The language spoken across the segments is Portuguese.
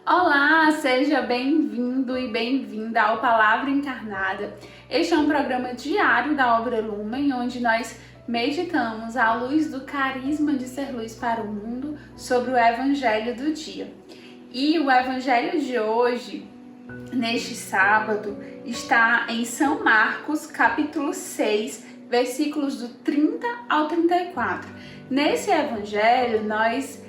Olá, seja bem-vindo e bem-vinda ao Palavra Encarnada. Este é um programa diário da Obra Lumen, onde nós meditamos à luz do carisma de ser luz para o mundo sobre o Evangelho do dia. E o Evangelho de hoje, neste sábado, está em São Marcos, capítulo 6, versículos do 30 ao 34. Nesse Evangelho, nós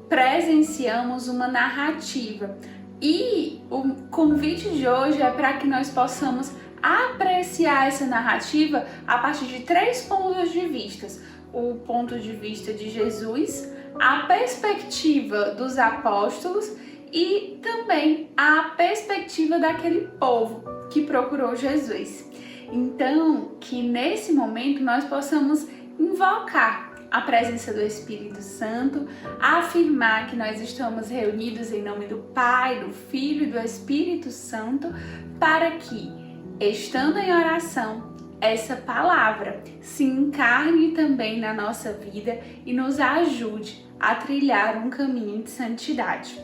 presenciamos uma narrativa e o convite de hoje é para que nós possamos apreciar essa narrativa a partir de 3 pontos de vista: o ponto de vista de Jesus, a perspectiva dos apóstolos e também a perspectiva daquele povo que procurou Jesus. Então, que nesse momento nós possamos invocar a presença do Espírito Santo, afirmar que nós estamos reunidos em nome do Pai, do Filho e do Espírito Santo, para que, estando em oração, essa palavra se encarne também na nossa vida e nos ajude a trilhar um caminho de santidade.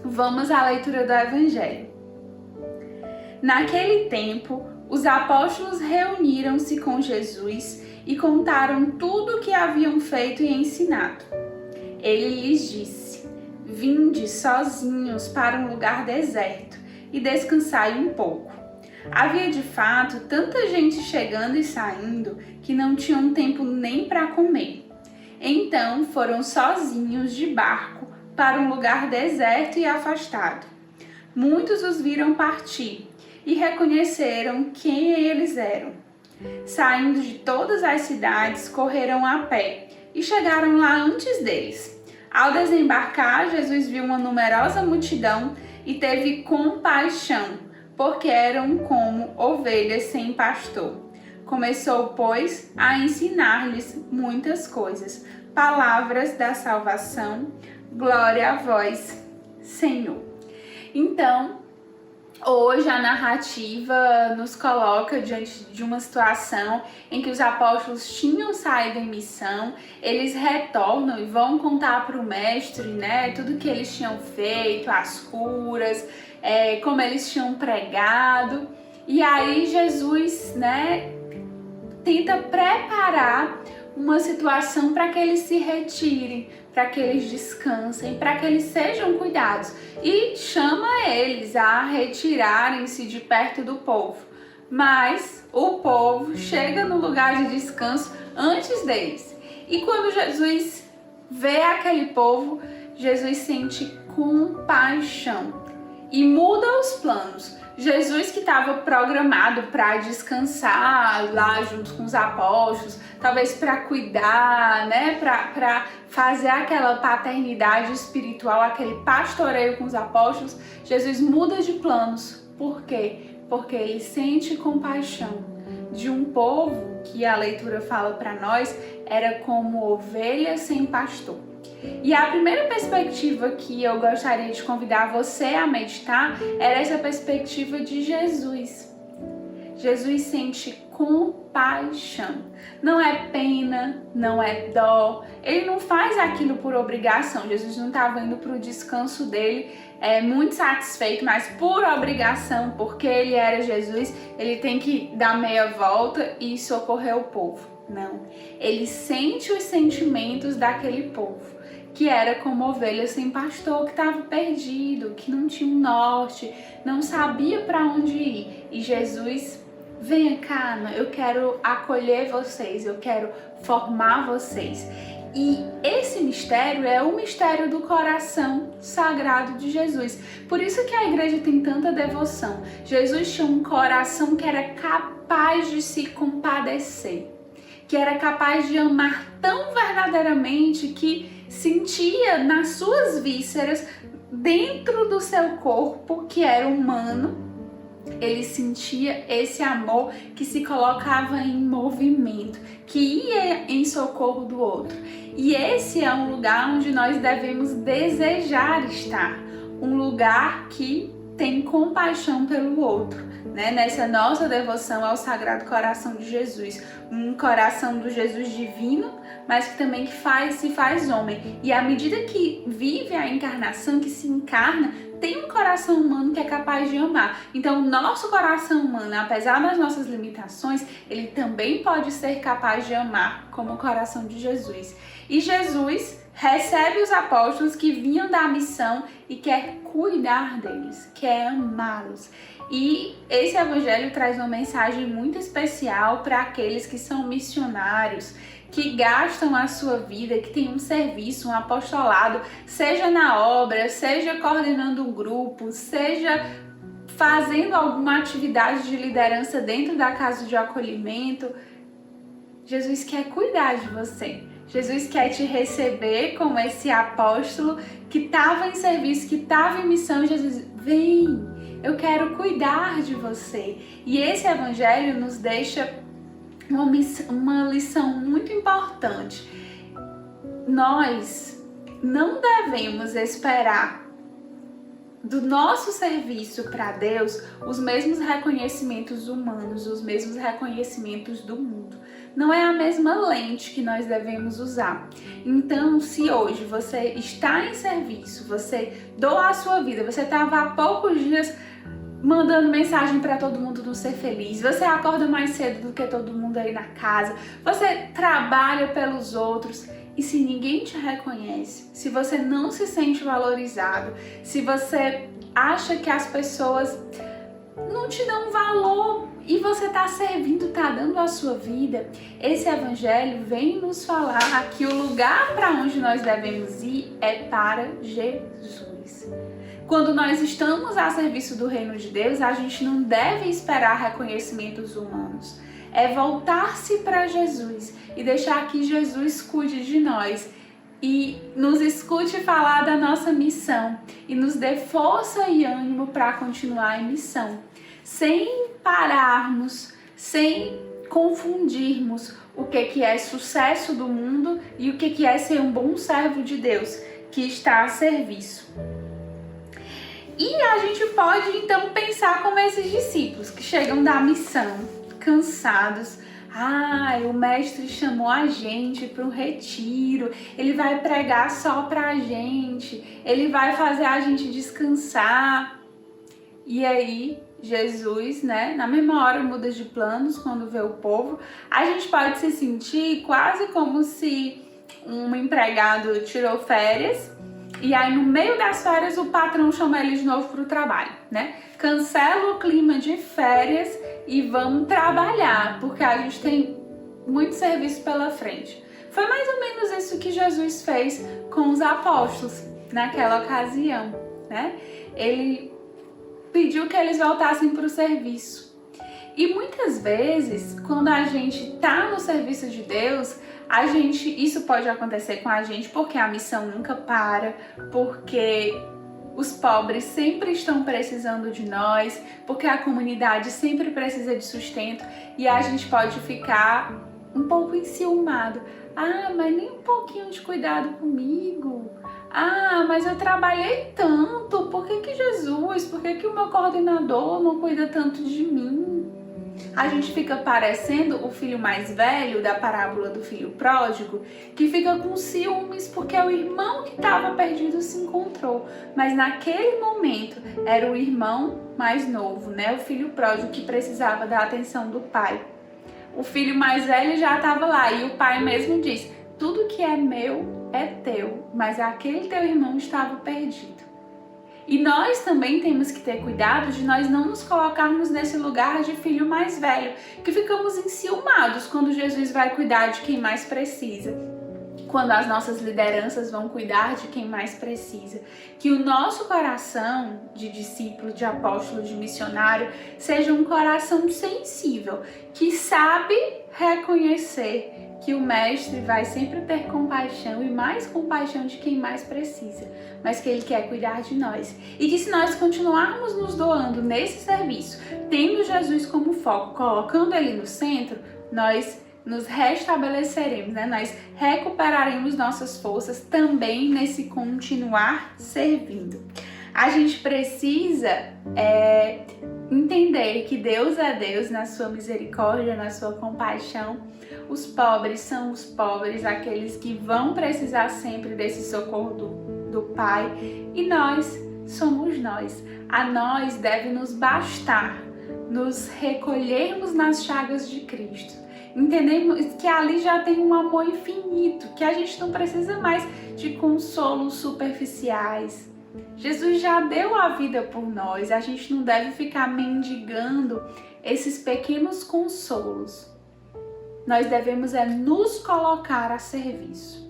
Vamos à leitura do Evangelho. Naquele tempo, os apóstolos reuniram-se com Jesus e contaram tudo o que haviam feito e ensinado. Ele lhes disse: "Vinde sozinhos para um lugar deserto e descansai um pouco." Havia de fato tanta gente chegando e saindo que não tinham tempo nem para comer. Então foram sozinhos de barco para um lugar deserto e afastado. Muitos os viram partir e reconheceram quem eles eram. Saindo de todas as cidades, correram a pé e chegaram lá antes deles. Ao desembarcar, Jesus viu uma numerosa multidão e teve compaixão, porque eram como ovelhas sem pastor. Começou, pois, a ensinar-lhes muitas coisas. Palavras da salvação. Glória a vós, Senhor. Então, hoje a narrativa nos coloca diante de uma situação em que os apóstolos tinham saído em missão, eles retornam e vão contar para o mestre, tudo que eles tinham feito, as curas, como eles tinham pregado. E aí Jesus, tenta preparar uma situação para que eles se retirem, para que eles descansem, para que eles sejam cuidados, e chama eles a retirarem-se de perto do povo. Mas o povo chega no lugar de descanso antes deles. E quando Jesus vê aquele povo, Jesus sente compaixão e muda os planos. Jesus, que estava programado para descansar lá junto com os apóstolos, talvez para cuidar, para fazer aquela paternidade espiritual, aquele pastoreio com os apóstolos, Jesus muda de planos. Por quê? Porque ele sente compaixão de um povo que a leitura fala para nós era como ovelha sem pastor. E a primeira perspectiva que eu gostaria de convidar você a meditar era essa perspectiva de Jesus. Jesus sente compaixão. Não é pena, não é dó. Ele não faz aquilo por obrigação. Jesus não estava indo para o descanso dele muito satisfeito, mas por obrigação, porque ele era Jesus, ele tem que dar meia volta e socorrer o povo. Não. Ele sente os sentimentos daquele povo, que era como ovelha sem pastor, que estava perdido, que não tinha um norte, não sabia para onde ir. E Jesus: venha cá, eu quero acolher vocês, eu quero formar vocês. E esse mistério é o mistério do coração sagrado de Jesus. Por isso que a igreja tem tanta devoção. Jesus tinha um coração que era capaz de se compadecer, que era capaz de amar tão verdadeiramente que sentia nas suas vísceras, dentro do seu corpo, que era humano, ele sentia esse amor que se colocava em movimento, que ia em socorro do outro. E esse é um lugar onde nós devemos desejar estar, um lugar que tem compaixão pelo outro, nessa nossa devoção ao Sagrado Coração de Jesus, um coração do Jesus divino, mas que também se faz homem. E à medida que vive a encarnação, que se encarna, tem um coração humano que é capaz de amar. Então, o nosso coração humano, apesar das nossas limitações, ele também pode ser capaz de amar como o coração de Jesus. E Jesus recebe os apóstolos que vinham da missão e quer cuidar deles, quer amá-los. E esse evangelho traz uma mensagem muito especial para aqueles que são missionários, que gastam a sua vida, que tem um serviço, um apostolado, seja na obra, seja coordenando um grupo, seja fazendo alguma atividade de liderança dentro da casa de acolhimento. Jesus quer cuidar de você. Jesus quer te receber como esse apóstolo que estava em serviço, que estava em missão. Jesus, vem, eu quero cuidar de você. E esse evangelho nos deixa uma lição muito importante. Nós não devemos esperar do nosso serviço para Deus os mesmos reconhecimentos humanos, os mesmos reconhecimentos do mundo. Não é a mesma lente que nós devemos usar. Então, se hoje você está em serviço, você doa a sua vida, você estava há poucos dias mandando mensagem para todo mundo não ser feliz, você acorda mais cedo do que todo mundo aí na casa, você trabalha pelos outros, e se ninguém te reconhece, se você não se sente valorizado, se você acha que as pessoas não te dão valor e você está servindo, está dando a sua vida, esse evangelho vem nos falar que o lugar para onde nós devemos ir é para Jesus. Quando nós estamos a serviço do reino de Deus, a gente não deve esperar reconhecimentos humanos. É voltar-se para Jesus e deixar que Jesus cuide de nós e nos escute falar da nossa missão e nos dê força e ânimo para continuar em missão, sem pararmos, sem confundirmos o que é sucesso do mundo e o que é ser um bom servo de Deus que está a serviço. E a gente pode então pensar como esses discípulos que chegam da missão, cansados. O mestre chamou a gente para um retiro, ele vai pregar só para a gente, ele vai fazer a gente descansar. E aí Jesus, na mesma hora muda de planos quando vê o povo. A gente pode se sentir quase como se um empregado tirou férias e aí no meio das férias o patrão chama ele de novo para o trabalho, Cancela o clima de férias e vamos trabalhar, porque a gente tem muito serviço pela frente. Foi mais ou menos isso que Jesus fez com os apóstolos naquela ocasião, Ele pediu que eles voltassem para o serviço. E muitas vezes, quando a gente está no serviço de Deus, isso pode acontecer com a gente porque a missão nunca para, porque os pobres sempre estão precisando de nós, porque a comunidade sempre precisa de sustento e a gente pode ficar um pouco enciumado. Mas nem um pouquinho de cuidado comigo. Mas eu trabalhei tanto, por que Jesus, por que o meu coordenador não cuida tanto de mim? A gente fica parecendo o filho mais velho da parábola do filho pródigo, que fica com ciúmes porque o irmão que estava perdido se encontrou. Mas naquele momento era o irmão mais novo, o filho pródigo que precisava da atenção do pai. O filho mais velho já estava lá e o pai mesmo diz: tudo que é meu é teu, mas aquele teu irmão estava perdido. E nós também temos que ter cuidado de nós não nos colocarmos nesse lugar de filho mais velho, que ficamos enciumados quando Jesus vai cuidar de quem mais precisa, quando as nossas lideranças vão cuidar de quem mais precisa. Que o nosso coração de discípulo, de apóstolo, de missionário, seja um coração sensível, que sabe reconhecer que o mestre vai sempre ter compaixão e mais compaixão de quem mais precisa, mas que ele quer cuidar de nós. E que se nós continuarmos nos doando nesse serviço, tendo Jesus como foco, colocando ele no centro, nós nos restabeleceremos, Nós recuperaremos nossas forças também nesse continuar servindo. A gente precisa entender que Deus é Deus na sua misericórdia, na sua compaixão. Os pobres são os pobres, aqueles que vão precisar sempre desse socorro do Pai. E nós somos nós. A nós deve nos bastar nos recolhermos nas chagas de Cristo. Entendemos que ali já tem um amor infinito, que a gente não precisa mais de consolos superficiais. Jesus já deu a vida por nós, a gente não deve ficar mendigando esses pequenos consolos. Nós devemos nos colocar a serviço.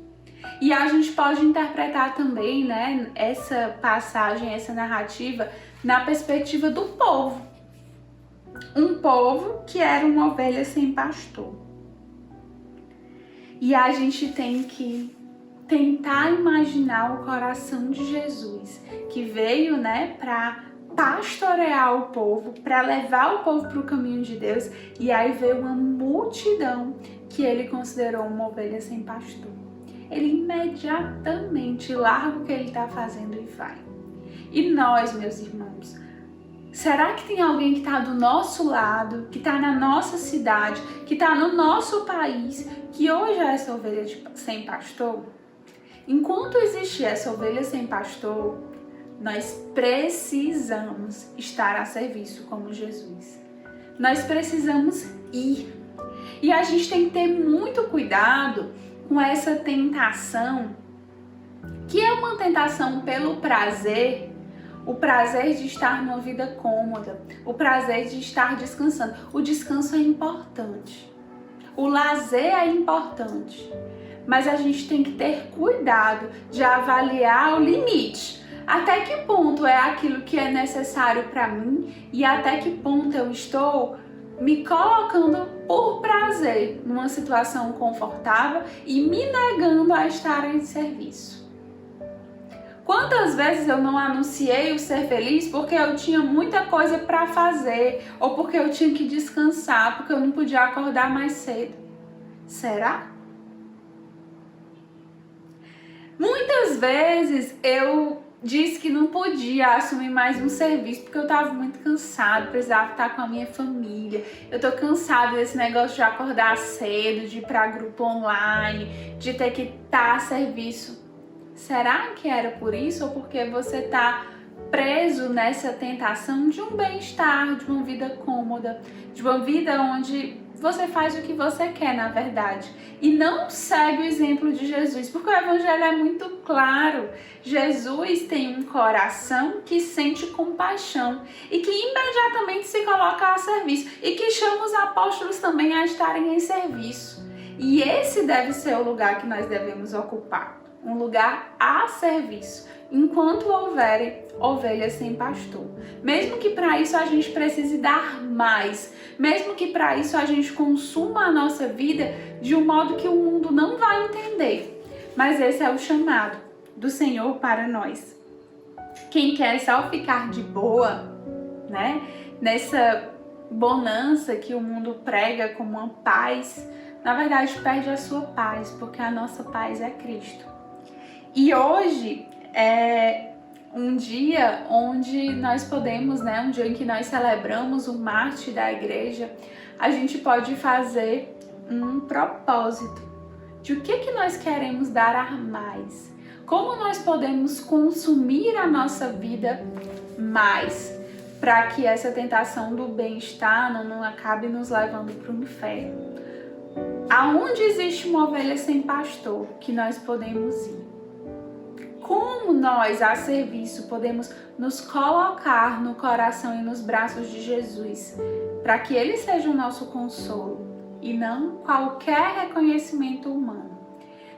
E a gente pode interpretar também, né, essa passagem, essa narrativa, na perspectiva do povo. Um povo que era uma ovelha sem pastor. E a gente tem que tentar imaginar o coração de Jesus, que veio, né, para pastorear o povo, para levar o povo para o caminho de Deus, e aí veio uma multidão que ele considerou uma ovelha sem pastor. Ele imediatamente larga o que ele está fazendo e vai. E nós, meus irmãos, será que tem alguém que está do nosso lado, que está na nossa cidade, que está no nosso país, que hoje é essa ovelha sem pastor? Enquanto existir essa ovelha sem pastor, nós precisamos estar a serviço como Jesus. Nós precisamos ir. E a gente tem que ter muito cuidado com essa tentação, que é uma tentação pelo prazer, o prazer de estar numa vida cômoda, o prazer de estar descansando. O descanso é importante, o lazer é importante, mas a gente tem que ter cuidado de avaliar o limite. Até que ponto é aquilo que é necessário para mim e até que ponto eu estou me colocando por prazer numa situação confortável e me negando a estar em serviço. Quantas vezes eu não anunciei o ser feliz porque eu tinha muita coisa para fazer ou porque eu tinha que descansar, porque eu não podia acordar mais cedo? Será? Muitas vezes eu disse que não podia assumir mais um serviço porque eu estava muito cansado, precisava estar com a minha família. Eu tô cansada desse negócio de acordar cedo, de ir para grupo online, de ter que estar a serviço. Será que era por isso ou porque você está preso nessa tentação de um bem-estar, de uma vida cômoda, de uma vida onde você faz o que você quer, na verdade, e não segue o exemplo de Jesus, porque o evangelho é muito claro. Jesus tem um coração que sente compaixão e que imediatamente se coloca a serviço e que chama os apóstolos também a estarem em serviço. E esse deve ser o lugar que nós devemos ocupar, um lugar a serviço, enquanto houverem ovelhas sem pastor. Mesmo que para isso a gente precise dar mais, mesmo que para isso a gente consuma a nossa vida de um modo que o mundo não vai entender. Mas esse é o chamado do Senhor para nós. Quem quer só ficar de boa, né, nessa bonança que o mundo prega como uma paz, na verdade perde a sua paz, porque a nossa paz é Cristo. E hoje é um dia onde nós podemos, né, um dia em que nós celebramos o mártir da igreja, a gente pode fazer um propósito de o que nós queremos dar a mais, como nós podemos consumir a nossa vida mais, para que essa tentação do bem-estar não acabe nos levando para o inferno. Aonde existe uma ovelha sem pastor que nós podemos ir? Como nós, a serviço, podemos nos colocar no coração e nos braços de Jesus, para que Ele seja o nosso consolo e não qualquer reconhecimento humano.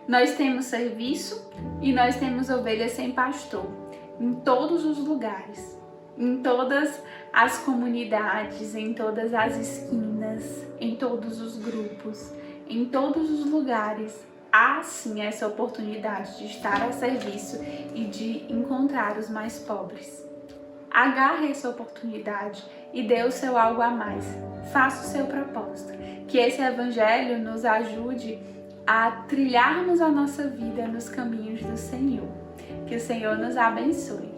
Nós temos serviço e nós temos ovelhas sem pastor em todos os lugares, em todas as comunidades, em todas as esquinas, em todos os grupos, em todos os lugares. Há sim essa oportunidade de estar a serviço e de encontrar os mais pobres. Agarre essa oportunidade e dê o seu algo a mais. Faça o seu propósito. Que esse evangelho nos ajude a trilharmos a nossa vida nos caminhos do Senhor. Que o Senhor nos abençoe.